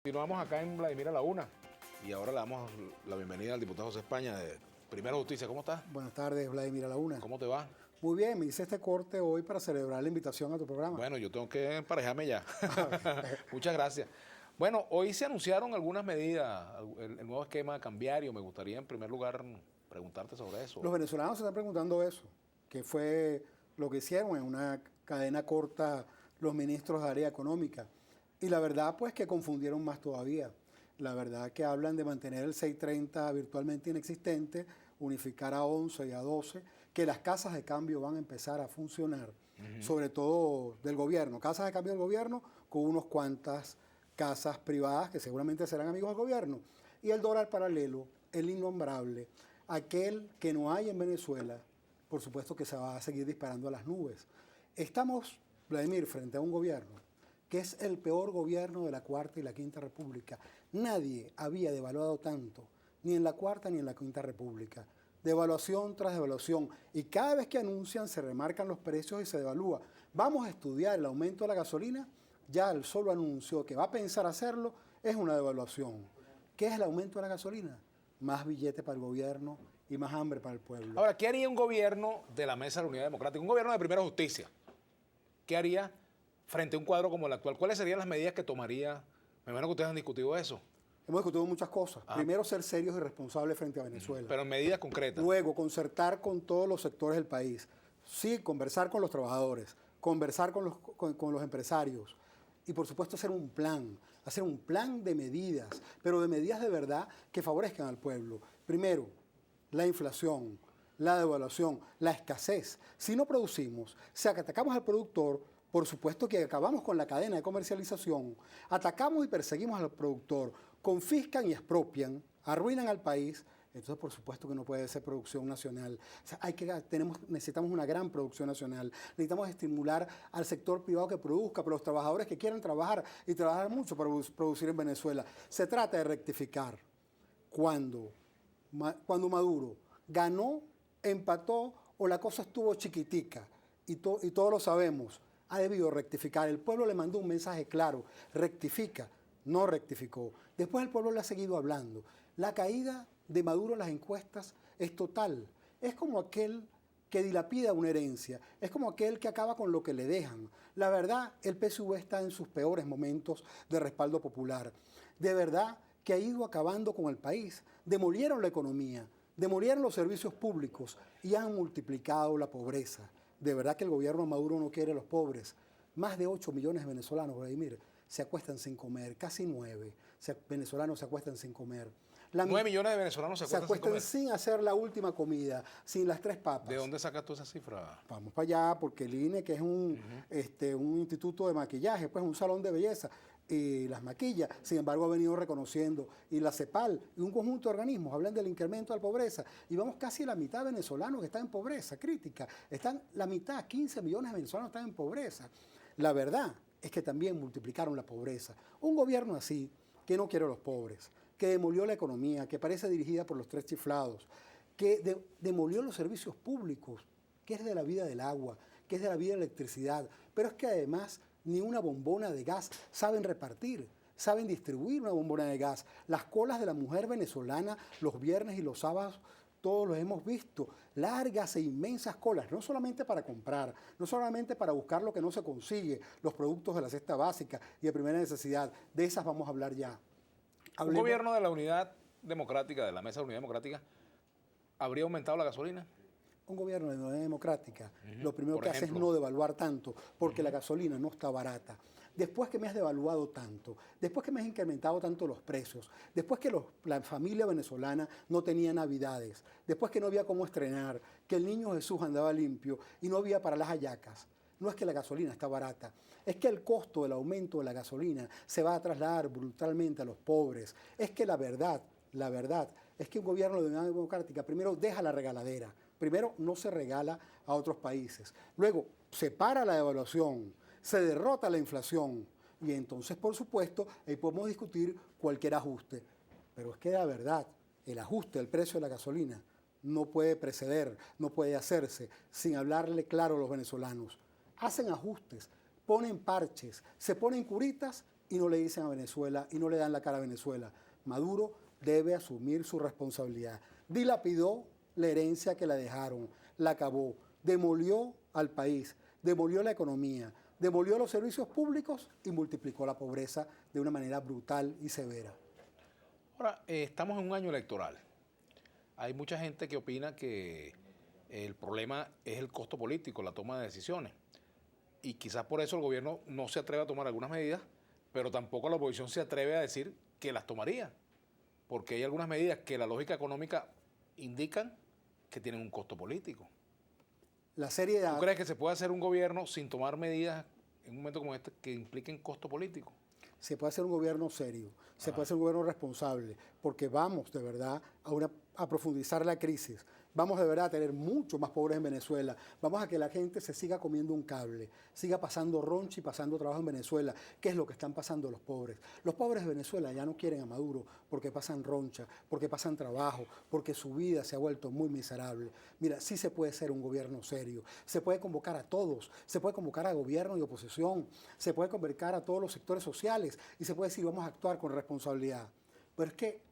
Continuamos acá en Vladimir a la Una y ahora le damos la bienvenida al diputado José España de Primera Justicia. ¿Cómo estás? Buenas tardes, Vladimir a la Una. ¿Cómo te va? Muy bien, me hice este corte hoy para celebrar la invitación a tu programa. Bueno, yo tengo que emparejarme ya. Muchas gracias. Bueno, hoy se anunciaron algunas medidas, el nuevo esquema cambiario. Me gustaría en primer lugar preguntarte sobre eso. Los venezolanos se están preguntando eso, que fue lo que hicieron en una cadena corta los ministros de área económica. Y la verdad, pues, que confundieron más todavía. La verdad que hablan de mantener el 630 virtualmente inexistente, unificar a 11 y a 12, que las casas de cambio van a empezar a funcionar, sobre todo del gobierno. Casas de cambio del gobierno con unos cuantas casas privadas que seguramente serán amigos del gobierno. Y el dólar paralelo, el innombrable, aquel que no hay en Venezuela, por supuesto que se va a seguir disparando a las nubes. Estamos, Vladimir, frente a un gobierno que es el peor gobierno de la Cuarta y la Quinta República. Nadie había devaluado tanto, ni en la Cuarta ni en la Quinta República. Devaluación tras devaluación. Y cada vez que anuncian se remarcan los precios y se devalúa. Vamos a estudiar el aumento de la gasolina. Ya el solo anuncio que va a pensar hacerlo es una devaluación. ¿Qué es el aumento de la gasolina? Más billete para el gobierno y más hambre para el pueblo. Ahora, ¿qué haría un gobierno de la Mesa de la Unidad Democrática? Un gobierno de Primera Justicia. ¿Qué haría frente a un cuadro como el actual? ¿Cuáles serían las medidas que tomaría? Me imagino que ustedes han discutido eso. Hemos discutido muchas cosas. Primero, ser serios y responsables frente a Venezuela. Pero en medidas concretas. Luego, concertar con todos los sectores del país. Sí, conversar con los trabajadores, conversar con los empresarios. Y, por supuesto, hacer un plan de medidas, pero de medidas de verdad que favorezcan al pueblo. Primero, la inflación, la devaluación, la escasez. Si no producimos, si atacamos al productor, por supuesto que acabamos con la cadena de comercialización, atacamos y perseguimos al productor, confiscan y expropian, arruinan al país. Entonces, por supuesto que no puede ser producción nacional. O sea, necesitamos una gran producción nacional. Necesitamos estimular al sector privado que produzca, pero los trabajadores que quieran trabajar y trabajar mucho para producir en Venezuela. Se trata de rectificar. Cuando Maduro ganó, empató o la cosa estuvo chiquitica, y todos lo sabemos, ha debido rectificar. El pueblo le mandó un mensaje claro: rectifica. No rectificó. Después el pueblo le ha seguido hablando. La caída de Maduro en las encuestas es total. Es como aquel que dilapida una herencia. Es como aquel que acaba con lo que le dejan. La verdad, el PSV está en sus peores momentos de respaldo popular. De verdad que ha ido acabando con el país. Demolieron la economía, demolieron los servicios públicos y han multiplicado la pobreza. De verdad que el gobierno de Maduro no quiere a los pobres. Más de 8 millones de venezolanos, Vladimir, se acuestan sin comer, casi 9 venezolanos se acuestan sin comer. 9 millones de venezolanos se acuestan sin comer. Sin hacer la última comida, sin las 3 papas. ¿De dónde sacas tú esa cifra? Vamos para allá, porque el INE, que es un instituto de maquillaje, pues un salón de belleza, y las maquillas, sin embargo, ha venido reconociendo, y la CEPAL y un conjunto de organismos hablan del incremento de la pobreza, y vamos casi a la mitad de venezolanos que están en pobreza crítica. Están la mitad, 15 millones de venezolanos están en pobreza. La verdad es que también multiplicaron la pobreza. Un gobierno así, que no quiere a los pobres, que demolió la economía, que parece dirigida por los 3 chiflados, que demolió los servicios públicos, que es de la vida del agua, que es de la vida de la electricidad, pero es que además ni una bombona de gas saben repartir, saben distribuir una bombona de gas. Las colas de la mujer venezolana los viernes y los sábados, todos los hemos visto, largas e inmensas colas, no solamente para comprar, no solamente para buscar lo que no se consigue, los productos de la cesta básica y de primera necesidad. De esas vamos a hablar ya. ¿Un gobierno de la Unidad Democrática, de la Mesa de la Unidad Democrática, habría aumentado la gasolina? Un gobierno de la Unidad Democrática, lo primero que hace es no devaluar tanto, porque la gasolina no está barata. Después que me has devaluado tanto, después que me has incrementado tanto los precios, después que la familia venezolana no tenía navidades, después que no había cómo estrenar, que el niño Jesús andaba limpio y no había para las hallacas. No es que la gasolina está barata, es que el costo del aumento de la gasolina se va a trasladar brutalmente a los pobres. Es que la verdad es que un gobierno de Unidad Democrática primero deja la regaladera, primero no se regala a otros países, luego se para la devaluación, se derrota la inflación y entonces, por supuesto, ahí podemos discutir cualquier ajuste. Pero es que la verdad, el ajuste del precio de la gasolina no puede preceder, no puede hacerse sin hablarle claro a los venezolanos. Hacen ajustes, ponen parches, se ponen curitas y no le dicen a Venezuela y no le dan la cara a Venezuela. Maduro debe asumir su responsabilidad. Dilapidó la herencia que la dejaron, la acabó, demolió al país, demolió la economía, demolió los servicios públicos y multiplicó la pobreza de una manera brutal y severa. Ahora, estamos en un año electoral. Hay mucha gente que opina que el problema es el costo político, la toma de decisiones. Y quizás por eso el gobierno no se atreve a tomar algunas medidas, pero tampoco la oposición se atreve a decir que las tomaría. Porque hay algunas medidas que la lógica económica indican que tienen un costo político. La seriedad. ¿Tú crees que se puede hacer un gobierno sin tomar medidas en un momento como este que impliquen costo político? Se puede hacer un gobierno serio, se puede hacer un gobierno responsable, porque vamos de verdad a profundizar la crisis. Vamos de verdad a tener mucho más pobres en Venezuela. Vamos a que la gente se siga comiendo un cable, siga pasando roncha y pasando trabajo en Venezuela. ¿Qué es lo que están pasando los pobres? Los pobres de Venezuela ya no quieren a Maduro porque pasan roncha, porque pasan trabajo, porque su vida se ha vuelto muy miserable. Mira, sí se puede ser un gobierno serio. Se puede convocar a todos. Se puede convocar a gobierno y oposición. Se puede convocar a todos los sectores sociales y se puede decir vamos a actuar con responsabilidad. Pero es que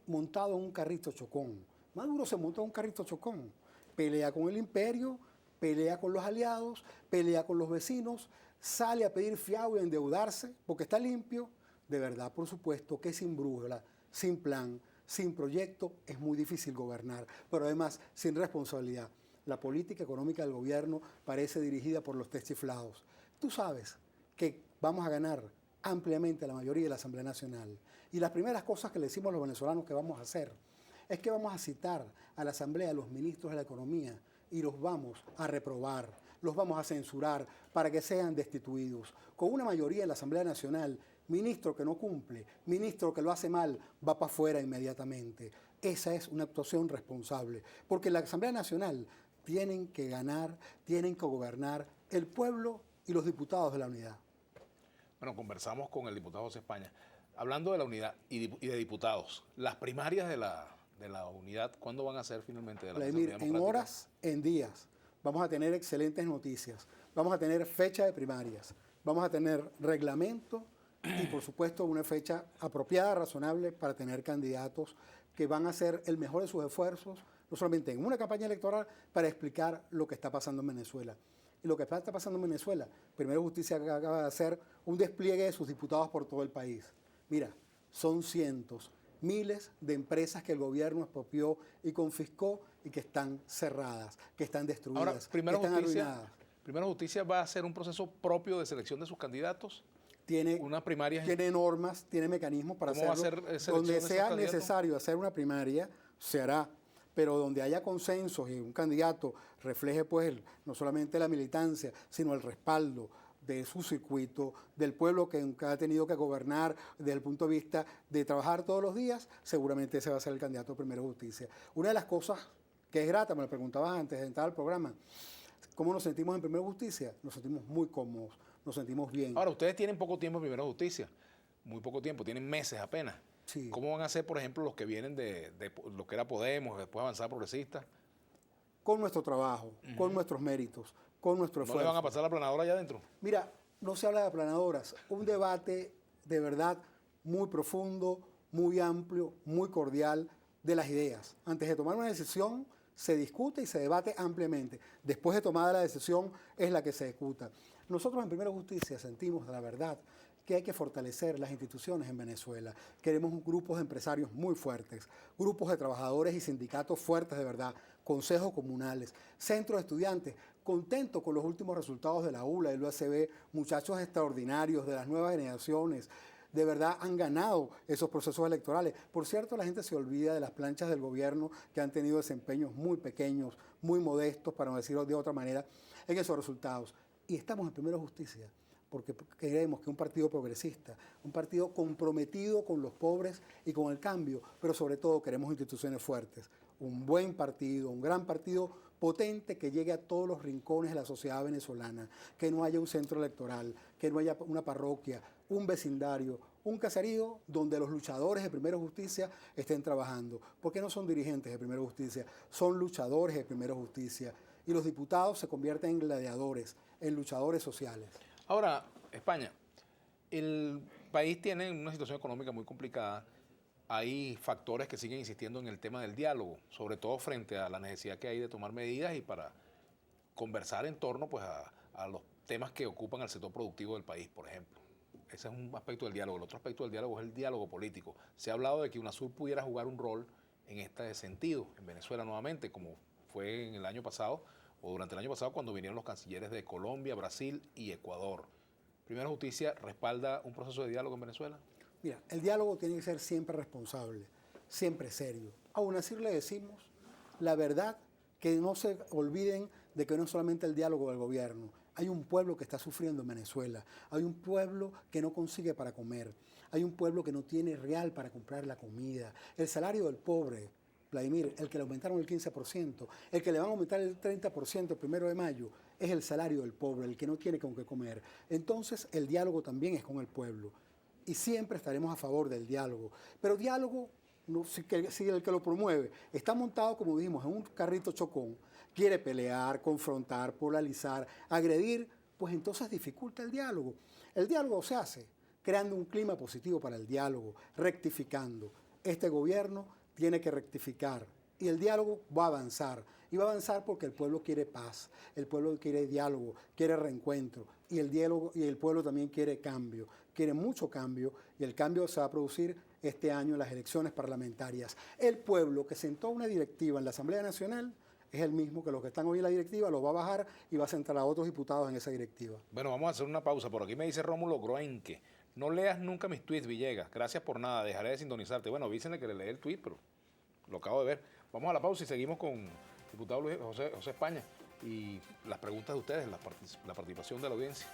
montado en un carrito chocón. Maduro se montó en un carrito chocón. Pelea con el imperio, pelea con los aliados, pelea con los vecinos, sale a pedir fiado y a endeudarse porque está limpio. De verdad, por supuesto que sin brújula, sin plan, sin proyecto, es muy difícil gobernar, pero además sin responsabilidad. La política económica del gobierno parece dirigida por los techiflados. Tú sabes que vamos a ganar ampliamente la mayoría de la Asamblea Nacional. Y las primeras cosas que le decimos a los venezolanos que vamos a hacer es que vamos a citar a la Asamblea a los ministros de la Economía y los vamos a reprobar, los vamos a censurar para que sean destituidos. Con una mayoría en la Asamblea Nacional, ministro que no cumple, ministro que lo hace mal, va para afuera inmediatamente. Esa es una actuación responsable, porque en la Asamblea Nacional tienen que ganar, tienen que gobernar el pueblo y los diputados de la unidad. Bueno, conversamos con el diputado José España. Hablando de la unidad y de diputados, las primarias de la unidad, ¿cuándo van a ser finalmente? Vladimir, en horas, en días, vamos a tener excelentes noticias. Vamos a tener fecha de primarias, vamos a tener reglamento y, por supuesto, una fecha apropiada, razonable para tener candidatos que van a hacer el mejor de sus esfuerzos, no solamente en una campaña electoral, para explicar lo que está pasando en Venezuela. Y lo que está pasando en Venezuela, Primero Justicia acaba de hacer un despliegue de sus diputados por todo el país. Mira, son cientos, miles de empresas que el gobierno expropió y confiscó y que están cerradas, que están destruidas, ahora, que están arruinadas. Primero Justicia va a hacer un proceso propio de selección de sus candidatos. Tiene normas, tiene mecanismos para hacerlo. ¿Cómo va a ser donde sea necesario hacer una primaria, se hará. Pero donde haya consensos y un candidato refleje pues no solamente la militancia, sino el respaldo de su circuito, del pueblo que ha tenido que gobernar desde el punto de vista de trabajar todos los días, seguramente ese va a ser el candidato de Primero Justicia. Una de las cosas que es grata, me lo preguntabas antes de entrar al programa, ¿cómo nos sentimos en Primero Justicia? Nos sentimos muy cómodos, nos sentimos bien. Ahora, ustedes tienen poco tiempo en Primero Justicia, muy poco tiempo, tienen meses apenas. Sí. ¿Cómo van a ser, por ejemplo, los que vienen de lo que era Podemos, después Avanzada Progresista? Con nuestro trabajo, con nuestros méritos, con nuestro esfuerzo. ¿No le van a pasar la aplanadora allá adentro? Mira, no se habla de aplanadoras, un debate de verdad muy profundo, muy amplio, muy cordial de las ideas. Antes de tomar una decisión, se discute y se debate ampliamente. Después de tomada la decisión, es la que se ejecuta. Nosotros en Primero Justicia sentimos, la verdad, que hay que fortalecer las instituciones en Venezuela. Queremos grupos de empresarios muy fuertes, grupos de trabajadores y sindicatos fuertes de verdad, consejos comunales, centros de estudiantes, contentos con los últimos resultados de la ULA y el UACB, muchachos extraordinarios de las nuevas generaciones, de verdad han ganado esos procesos electorales. Por cierto, la gente se olvida de las planchas del gobierno que han tenido desempeños muy pequeños, muy modestos, para no decirlo de otra manera, en esos resultados. Y estamos en Primero Justicia porque queremos que un partido progresista, un partido comprometido con los pobres y con el cambio, pero sobre todo queremos instituciones fuertes, un buen partido, un gran partido potente que llegue a todos los rincones de la sociedad venezolana, que no haya un centro electoral, que no haya una parroquia, un vecindario, un caserío donde los luchadores de Primero Justicia estén trabajando, porque no son dirigentes de Primero Justicia, son luchadores de Primero Justicia, y los diputados se convierten en gladiadores, en luchadores sociales. Ahora, España, El país tiene una situación económica muy complicada. Hay factores que siguen insistiendo en el tema del diálogo, sobre todo frente a la necesidad que hay de tomar medidas y para conversar en torno pues, a los temas que ocupan al sector productivo del país, por ejemplo. Ese es un aspecto del diálogo. El otro aspecto del diálogo es el diálogo político. Se ha hablado de que UNASUR pudiera jugar un rol en este sentido, en Venezuela nuevamente, como fue en el año pasado o durante el año pasado cuando vinieron los cancilleres de Colombia, Brasil y Ecuador. Primera Justicia respalda un proceso de diálogo en Venezuela. Mira, el diálogo tiene que ser siempre responsable, siempre serio. A UNASUR le decimos la verdad, que no se olviden de que no es solamente el diálogo del gobierno. Hay un pueblo que está sufriendo en Venezuela. Hay un pueblo que no consigue para comer. Hay un pueblo que no tiene real para comprar la comida. El salario del pobre, Vladimir, el que le aumentaron el 15%, el que le van a aumentar el 30% el 1 de mayo, es el salario del pobre, el que no tiene con qué comer. Entonces, el diálogo también es con el pueblo. Y siempre estaremos a favor del diálogo. Pero diálogo, no, si el que lo promueve está montado, como dijimos, en un carrito chocón, quiere pelear, confrontar, polarizar, agredir, pues entonces dificulta el diálogo. El diálogo se hace creando un clima positivo para el diálogo, rectificando. Este gobierno tiene que rectificar y el diálogo va a avanzar. Y va a avanzar porque el pueblo quiere paz, el pueblo quiere diálogo, quiere reencuentro y el diálogo y el pueblo también quiere cambio, quiere mucho cambio y el cambio se va a producir este año en las elecciones parlamentarias. El pueblo que sentó una directiva en la Asamblea Nacional es el mismo que los que están hoy en la directiva, los va a bajar y va a sentar a otros diputados en esa directiva. Bueno, vamos a hacer una pausa. Por aquí me dice Rómulo Groenque. No leas nunca mis tweets, Villegas. Gracias por nada. Dejaré de sintonizarte. Bueno, avísenle que le leí el tweet, pero lo acabo de ver. Vamos a la pausa y seguimos con el diputado José España y las preguntas de ustedes, la participación de la audiencia.